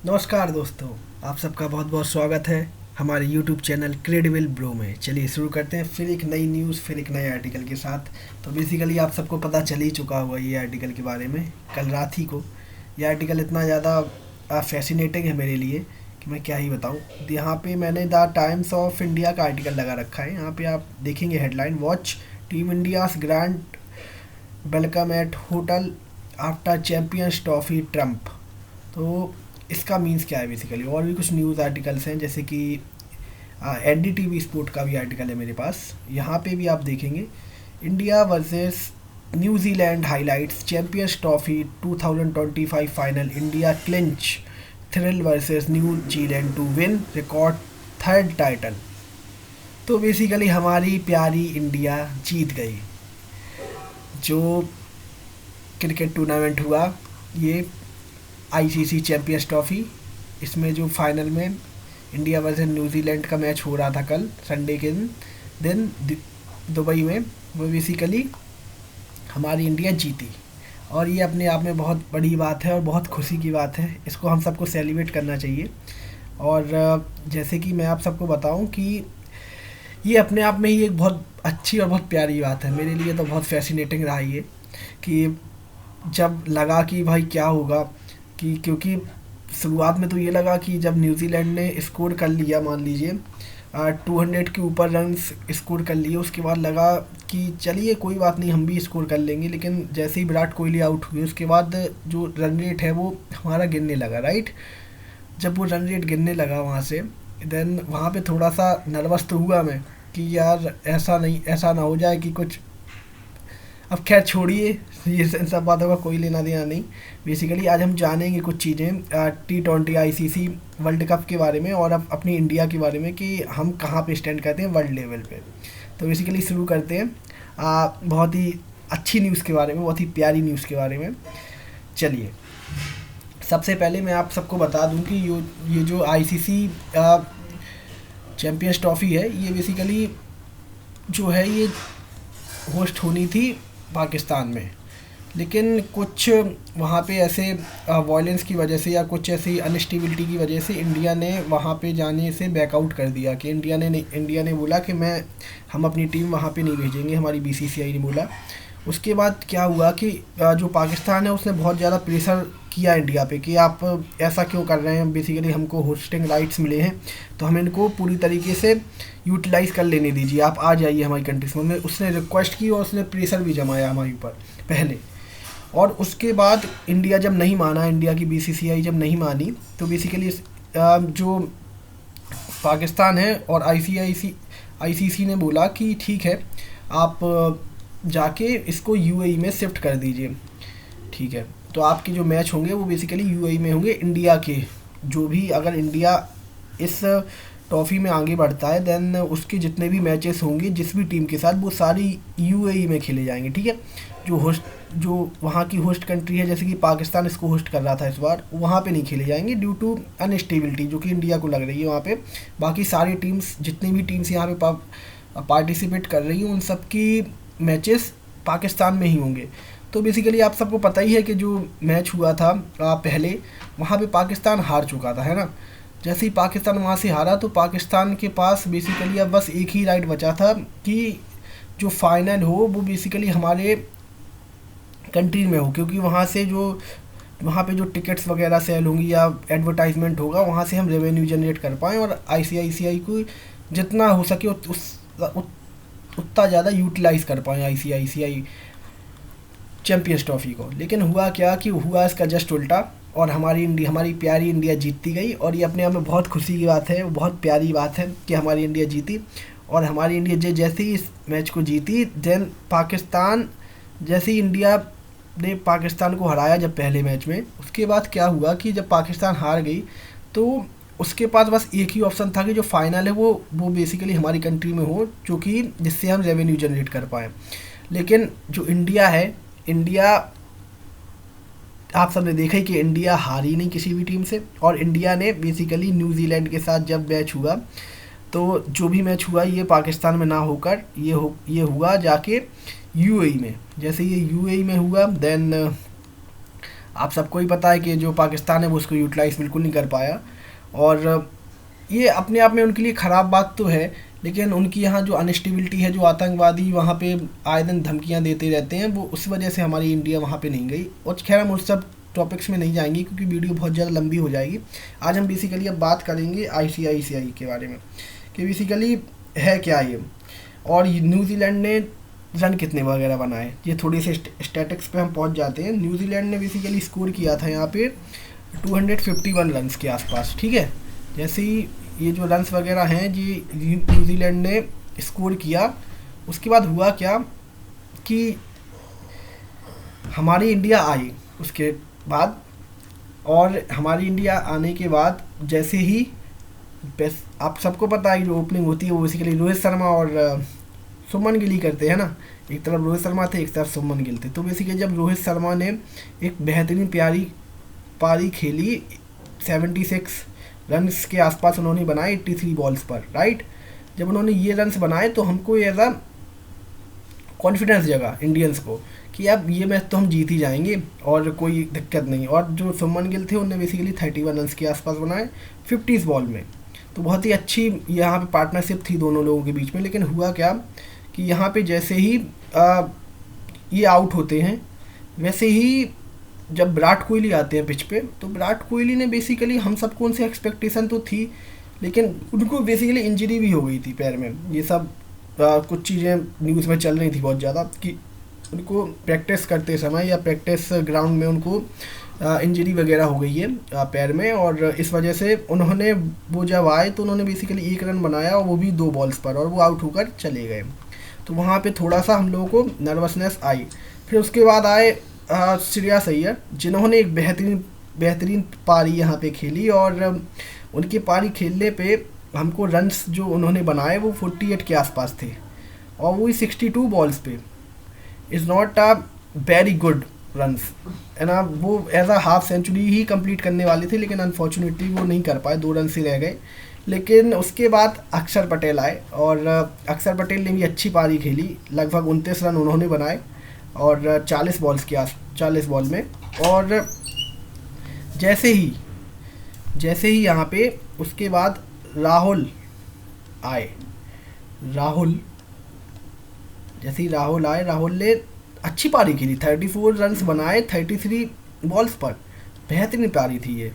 नमस्कार दोस्तों। आप सबका बहुत बहुत स्वागत है हमारे YouTube चैनल क्रेडिबल ब्रो में। चलिए शुरू करते हैं फिर एक नई न्यूज़, फिर एक नए आर्टिकल के साथ। तो बेसिकली आप सबको पता चल ही चुका होगा ये आर्टिकल के बारे में कल रात ही को। ये आर्टिकल इतना ज़्यादा फैसिनेटिंग है मेरे लिए कि मैं क्या ही बताऊँ। यहाँ पे मैंने द टाइम्स ऑफ इंडिया का आर्टिकल लगा रखा है। यहाँ पे आप देखेंगे headline, watch team India's grand welcome eight hotel after champions trophy Trump. तो इसका मीन्स क्या है बेसिकली। और भी कुछ न्यूज़ आर्टिकल्स हैं, जैसे कि NDTV स्पोर्ट का भी आर्टिकल है मेरे पास। यहाँ पे भी आप देखेंगे India versus New Zealand highlights champions trophy 2025 final, India clinch thrill versus New Zealand to win record third title. तो बेसिकली हमारी प्यारी इंडिया जीत गई। जो क्रिकेट टूर्नामेंट हुआ ये ICC चैम्पियंस ट्रॉफ़ी, इसमें जो फाइनल में इंडिया वर्सेस न्यूजीलैंड का मैच हो रहा था कल संडे के दिन दुबई में, वो बेसिकली हमारी इंडिया जीती। और ये अपने आप में बहुत बड़ी बात है और बहुत खुशी की बात है। इसको हम सबको सेलिब्रेट करना चाहिए। और जैसे कि मैं आप सबको बताऊं कि ये अपने आप में ही एक बहुत अच्छी और बहुत प्यारी बात है। मेरे लिए तो बहुत फैसिनेटिंग रहा ये कि जब लगा कि भाई क्या होगा, कि क्योंकि शुरुआत में तो ये लगा कि जब न्यूजीलैंड ने स्कोर कर लिया, मान लीजिए 200 के ऊपर रन्स स्कोर कर लिए, उसके बाद लगा कि चलिए कोई बात नहीं, हम भी स्कोर कर लेंगे। लेकिन जैसे ही विराट कोहली आउट हुए उसके बाद जो रन रेट है वो हमारा गिरने लगा, राइट। जब वो रन रेट गिरने लगा वहाँ से, देन वहाँ पे थोड़ा सा नर्वस तो हुआ मैं कि यार ऐसा नहीं, ऐसा ना हो जाए कि कुछ। अब खैर छोड़िए, ये सब बातों का कोई लेना देना नहीं। बेसिकली आज हम जानेंगे कुछ चीज़ें T20 ICC वर्ल्ड कप के बारे में और अब अपनी इंडिया के बारे में कि हम कहाँ पे स्टैंड करते हैं वर्ल्ड लेवल पे। तो बेसिकली शुरू करते हैं बहुत ही अच्छी न्यूज़ के बारे में, बहुत ही प्यारी न्यूज़ के बारे में। चलिए, सबसे पहले मैं आप सबको बता दूं कि ये जो ICC चैम्पियंस ट्रॉफ़ी है, ये बेसिकली जो है ये होस्ट होनी थी पाकिस्तान में। लेकिन कुछ वहाँ पे ऐसे वायलेंस की वजह से या कुछ ऐसी अनस्टेबिलिटी की वजह से इंडिया ने वहाँ पे जाने से बैकआउट कर दिया। कि इंडिया ने बोला कि हम अपनी टीम वहाँ पे नहीं भेजेंगे, हमारी BCCI ने बोला। उसके बाद क्या हुआ कि जो पाकिस्तान है उसने बहुत ज़्यादा प्रेशर किया इंडिया पे कि आप ऐसा क्यों कर रहे हैं, बेसिकली हमको होस्टिंग राइट्स मिले हैं तो हम इनको पूरी तरीके से यूटिलाइज़ कर लेने दीजिए, आप आ जाइए हमारी कंट्रीज में। उसने रिक्वेस्ट की और उसने प्रेशर भी जमाया हमारे ऊपर पहले। और उसके बाद इंडिया जब नहीं माना, इंडिया की BCCI जब नहीं मानी, तो बेसिकली जो पाकिस्तान है और ICC ने बोला कि ठीक है, आप जाके इसको UAE में शिफ्ट कर दीजिए। ठीक है, तो आपके जो मैच होंगे वो बेसिकली UAE में होंगे इंडिया के। जो भी अगर इंडिया इस ट्रॉफ़ी में आगे बढ़ता है, देन उसके जितने भी मैचेस होंगे जिस भी टीम के साथ, वो सारी UAE में खेले जाएंगे। ठीक है, जो वहाँ की होस्ट कंट्री है, जैसे कि पाकिस्तान इसको होस्ट कर रहा था इस बार, वहाँ पे नहीं खेले जाएंगे ड्यू टू अनस्टेबिलिटी जो कि इंडिया को लग रही है वहाँ पे। बाकी सारी टीम्स, जितनी भी टीम्स यहाँ पे पार्टिसिपेट कर रही हैं, उन सब की मैचेस पाकिस्तान में ही होंगे। तो बेसिकली आप सबको पता ही है कि जो मैच हुआ था पहले, वहाँ पे पाकिस्तान हार चुका था, है ना। जैसे ही पाकिस्तान वहाँ से हारा तो पाकिस्तान के पास बेसिकली अब बस एक ही राइट बचा था कि जो फाइनल हो वो बेसिकली हमारे कंट्री में हो, क्योंकि वहाँ पे जो टिकट्स वगैरह सेल होंगी या एडवर्टाइजमेंट होगा, वहाँ से हम रेवेन्यू जनरेट कर पाएँ और ICICI को जितना हो सके उतना ज़्यादा यूटिलाइज़ कर पाएँ ICICI चैम्पियंस ट्रॉफ़ी को। लेकिन हुआ क्या कि हुआ इसका जस्ट उल्टा, और हमारी प्यारी इंडिया जीतती गई। और ये अपने आप में बहुत खुशी की बात है, बहुत प्यारी बात है कि हमारी इंडिया जीती। और हमारी इंडिया जैसे ही इस मैच को जीती, देन पाकिस्तान, जैसे ही इंडिया ने पाकिस्तान को हराया जब पहले मैच में, उसके बाद क्या हुआ कि जब पाकिस्तान हार गई तो उसके पास बस एक ही ऑप्शन था कि जो फाइनल है वो बेसिकली हमारी कंट्री में हो, जो कि जिससे हम रेवेन्यू जनरेट कर पाएँ। लेकिन जो इंडिया है, इंडिया, आप सब ने देखा ही कि इंडिया हारी नहीं किसी भी टीम से। और इंडिया ने बेसिकली न्यूजीलैंड के साथ जब मैच हुआ, तो जो भी मैच हुआ ये पाकिस्तान में ना होकर ये हुआ जाके UAE में। जैसे ये UAE में हुआ, देन आप सबको ही पता है कि जो पाकिस्तान है वो उसको यूटिलाइज़ बिल्कुल नहीं कर पाया। और ये अपने आप में उनके लिए ख़राब बात तो है, लेकिन उनकी यहाँ जो अनस्टेबिलिटी है, जो आतंकवादी वहाँ पे आए दिन धमकियाँ देते रहते हैं, वो उस वजह से हमारी इंडिया वहाँ पे नहीं गई। और खैर हम उस सब टॉपिक्स में नहीं जाएंगे क्योंकि वीडियो बहुत ज़्यादा लंबी हो जाएगी। आज हम बेसिकली अब बात करेंगे ICICI के बारे में कि बेसिकली है क्या ये, और न्यूजीलैंड ने रन कितने वगैरह बनाए। ये थोड़ी से स्टैटिक्स पे हम पहुंच जाते हैं। न्यूजीलैंड ने बेसिकली स्कोर किया था यहाँ पे 251 रन्स के आसपास, ठीक है। जैसे ही ये जो रन्स वगैरह हैं जी न्यूजीलैंड ने स्कोर किया, उसके बाद हुआ क्या कि हमारी इंडिया आई उसके बाद। और हमारी इंडिया आने के बाद जैसे ही आप सबको पता है जो ओपनिंग होती है वो बेसिकली रोहित शर्मा और सुमन गिल ही करते हैं ना। एक तरफ रोहित शर्मा थे, एक तरफ सुमन गिल थे। तो बेसिकली जब रोहित शर्मा ने एक बेहतरीन प्यारी पारी खेली, 76 रन्स के आसपास उन्होंने बनाए 83 बॉल्स पर, राइट। जब उन्होंने ये रन्स बनाए तो हमको एज अ कॉन्फिडेंस जगा इंडियंस को कि अब ये मैच तो हम जीत ही जाएंगे और कोई दिक्कत नहीं। और जो सुमन गिल थे उन्होंने बेसिकली 31 रन्स के आसपास बनाए 50 बॉल में। तो बहुत ही अच्छी यहाँ पे पार्टनरशिप थी दोनों लोगों के बीच में। लेकिन हुआ क्या कि यहाँ पे जैसे ही ये आउट होते हैं, वैसे ही जब विराट कोहली आते हैं पिच पे, तो विराट कोहली ने बेसिकली हम सबको उनसे एक्सपेक्टेशन तो थी, लेकिन उनको बेसिकली इंजरी भी हो गई थी पैर में। ये सब कुछ चीज़ें न्यूज़ में चल रही थी बहुत ज़्यादा कि उनको प्रैक्टिस करते समय या प्रैक्टिस ग्राउंड में उनको इंजरी वगैरह हो गई है पैर में। और इस वजह से उन्होंने, वो जब आए तो उन्होंने बेसिकली 1 रन बनाया और वो भी 2 बॉल्स पर, और वो आउट होकर चले गए। तो वहाँ पे थोड़ा सा हम लोगों को नर्वसनेस आई। फिर उसके बाद आए श्रेयस अय्यर, जिन्होंने एक बेहतरीन पारी यहाँ पे खेली। और उनकी पारी खेलने पे हमको रन्स जो उन्होंने बनाए वो 48 के आसपास थे, और वो 62 बॉल्स पे। Is not a very good runs, है ना। वो एज अ हाफ सेंचुरी ही कंप्लीट करने वाले थे, लेकिन अनफॉर्चुनेटली वो नहीं कर पाए, 2 रन से रह गए। लेकिन उसके बाद अक्षर पटेल आए, और अक्षर पटेल ने भी अच्छी पारी खेली। लगभग 29 रन उन्होंने बनाए और 40 बॉल में। और जैसे ही यहाँ पे उसके बाद राहुल आए, जैसे ही राहुल आए, राहुल ने अच्छी पारी खेली, 34 रन्स बनाए 33 बॉल्स पर। बेहतरीन पारी थी ये।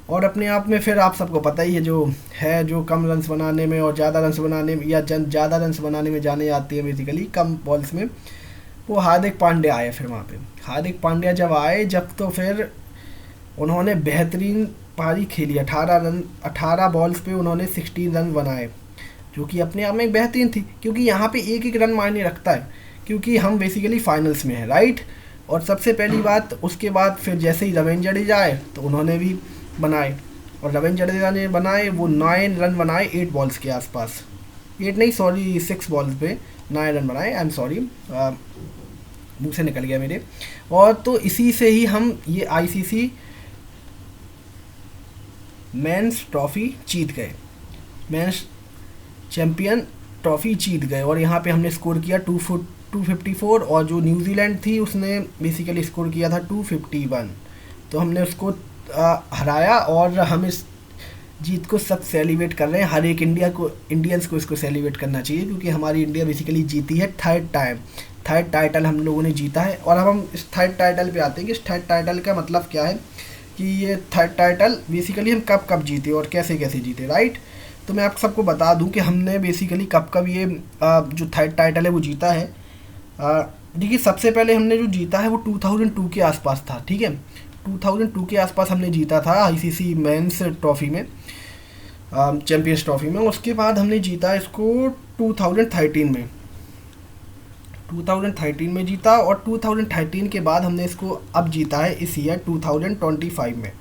और अपने आप में फिर आप सबको पता ही है जो कम रन्स बनाने में और ज़्यादा रन्स बनाने में, या ज़्यादा रन्स बनाने में जाने जाती है बेसिकली कम बॉल्स में, वो हार्दिक पांड्या आए। फिर वहाँ पे हार्दिक पांड्या जब आए, तो फिर उन्होंने बेहतरीन पारी खेली। 18 बॉल्स पे उन्होंने 16 रन बनाए, जो कि अपने आप में एक बेहतरीन थी, क्योंकि यहाँ पे एक रन मायने रखता है, क्योंकि हम बेसिकली फाइनल्स में हैं, राइट। और सबसे पहली बात, उसके बाद फिर जैसे ही रविंद्र जडेजा आए तो उन्होंने भी बनाए, और रविंद्र जडेजा ने बनाए वो 9 रन बनाए 8 बॉल्स के आसपास। 8 नहीं, सॉरी, 6 बॉल्स पे 9 रन बनाए। आई एम सॉरी, मुँह से निकल गया मेरे। और तो इसी से ही हम ये ICC मेंस ट्रॉफी जीत गए, मेंस चैम्पियन ट्रॉफी जीत गए। और यहाँ पे हमने स्कोर किया 254, और जो न्यूजीलैंड थी उसने बेसिकली स्कोर किया था 251। तो हमने उसको हराया, और हम इस जीत को सब सेलिब्रेट कर रहे हैं। हर एक इंडियंस को इसको सेलिब्रेट करना चाहिए, क्योंकि हमारी इंडिया बेसिकली जीती है थर्ड टाइटल हम लोगों ने जीता है। और अब हम इस थर्ड टाइटल पे आते हैं कि इस थर्ड टाइटल का मतलब क्या है, कि ये थर्ड टाइटल बेसिकली हम कब जीते और कैसे जीते, राइट। तो मैं आप सबको बता दूं कि हमने बेसिकली कब ये जो थर्ड टाइटल है वो जीता है। देखिए, सबसे पहले हमने जो जीता है वो 2002 के आसपास था, ठीक है। 2002 के आसपास हमने जीता था ICC मेंस ट्रॉफी में, चैम्पियंस ट्रॉफी में। उसके बाद हमने जीता इसको 2013 में जीता, और 2013 के बाद हमने इसको अब जीता है इस ईयर 2025 में।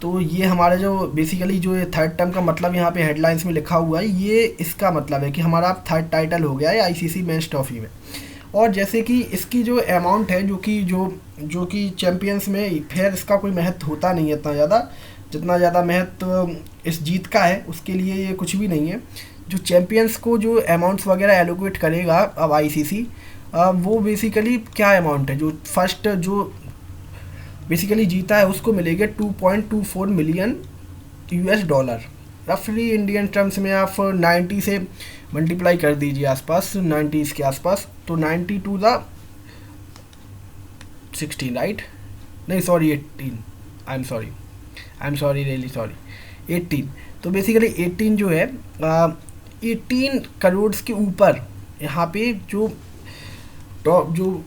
तो ये हमारा जो बेसिकली जो ये थर्ड टर्म का मतलब यहाँ पे हेडलाइंस में लिखा हुआ है, ये इसका मतलब है कि हमारा अब थर्ड टाइटल हो गया है ICC मेंस ट्रॉफी में। और जैसे कि इसकी जो अमाउंट है, जो कि चैम्पियंस में, फिर इसका कोई महत्व होता नहीं है इतना ज़्यादा, जितना ज़्यादा महत्व इस जीत का है, उसके लिए ये कुछ भी नहीं है। जो चैम्पियंस को जो अमाउंट्स वगैरह एलोकेट करेगा अब ICC, वो बेसिकली क्या अमाउंट है, जो फर्स्ट जो बेसिकली जीता है उसको मिलेगा 2.24 मिलियन यूएस डॉलर। रफली इंडियन टर्म्स में आप 90 से मल्टीप्लाई कर दीजिए आसपास, 90s के आसपास, तो 90 टू द 16, राइट? नहीं sorry 18, I am sorry really sorry, 18। तो बेसिकली 18 जो है 18 करोड़ के ऊपर यहाँ पे जो टॉप जो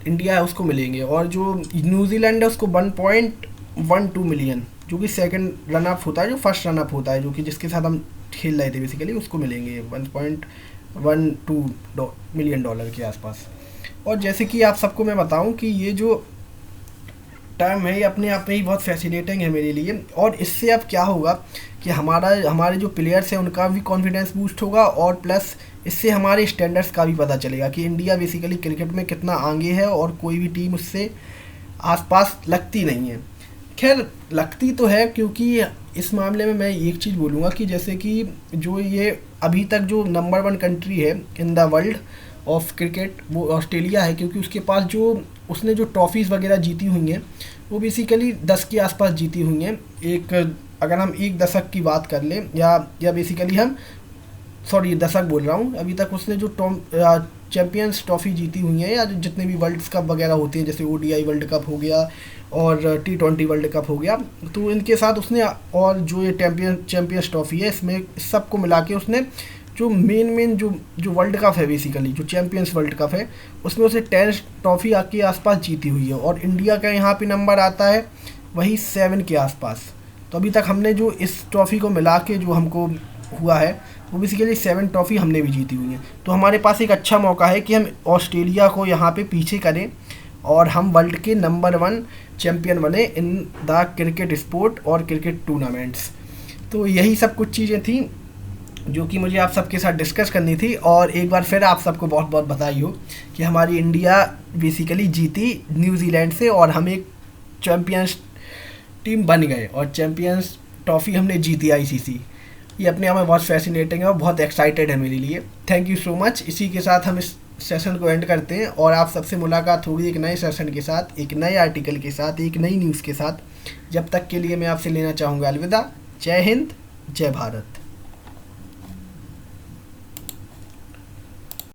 इंडिया है उसको मिलेंगे, और जो न्यूजीलैंड है उसको 1.12 मिलियन, जो कि सेकंड रन अप होता है, जो फर्स्ट रन अप होता है, जो कि जिसके साथ हम खेल रहे थे बेसिकली, उसको मिलेंगे 1.12 मिलियन डॉलर के आसपास। और जैसे कि आप सबको मैं बताऊं कि ये जो टर्म है ये अपने आप में ही बहुत फैसिनेटिंग है मेरे लिए, और इससे अब क्या होगा कि हमारे जो प्लेयर्स हैं उनका भी कॉन्फिडेंस बूस्ट होगा, और प्लस इससे हमारे स्टैंडर्ड्स का भी पता चलेगा कि इंडिया बेसिकली क्रिकेट में कितना आगे है, और कोई भी टीम उससे आसपास लगती नहीं है। खैर लगती तो है, क्योंकि इस मामले में मैं एक चीज़ बोलूँगा कि जैसे कि जो ये अभी तक जो नंबर 1 कंट्री है in the world of cricket वो ऑस्ट्रेलिया है, क्योंकि उसके पास जो उसने जो ट्रॉफीज़ वगैरह जीती हुई हैं वो बेसिकली 10 के आसपास जीती हुई हैं। एक अगर हम एक दशक की बात कर लें, या बेसिकली हम सॉरी दशक बोल रहा हूँ, अभी तक उसने जो चैम्पियंस ट्रॉफ़ी जीती हुई हैं, या जितने भी वर्ल्ड कप वगैरह होते हैं, जैसे ODI वर्ल्ड कप हो गया और T20 वर्ल्ड कप हो गया, तो इनके साथ उसने, और जो ये चैम्पियंस ट्रॉफ़ी है इसमें सबको मिला के उसने जो मेन जो वर्ल्ड कप है बेसिकली जो चैम्पियंस वर्ल्ड कप है उसमें उसे 10 ट्रॉफ़ी के आसपास जीती हुई है, और इंडिया का यहाँ पे नंबर आता है वही 7 के आसपास। तो अभी तक हमने जो इस ट्रॉफ़ी को मिला के जो हमको हुआ है वो बेसिकली 7 ट्रॉफ़ी हमने भी जीती हुई हैं। तो हमारे पास एक अच्छा मौका है कि हम ऑस्ट्रेलिया को यहाँ पे पीछे करें, और हम वर्ल्ड के नंबर 1 चैम्पियन बने इन द क्रिकेट स्पोर्ट और क्रिकेट टूर्नामेंट्स। तो यही सब कुछ चीज़ें थी जो कि मुझे आप सबके साथ डिस्कस करनी थी, और एक बार फिर आप सबको बहुत बहुत बधाई हो कि हमारी इंडिया बेसिकली जीती न्यूजीलैंड से, और हम एक चैम्पियंस टीम बन गए, और चैम्पियंस ट्रॉफ़ी हमने जीती ICC। ये अपने आप में बहुत फैसिनेटिंग है और बहुत एक्साइटेड है मेरे लिए। Thank you so much. इसी के साथ हम इस सेशन को एंड करते हैं, और आप सबसे मुलाकात होगी एक नए सेशन के साथ, एक नए आर्टिकल के साथ, एक नई न्यूज़ के साथ। जब तक के लिए मैं आपसे लेना चाहूँगा अलविदा। जय हिंद, जय भारत।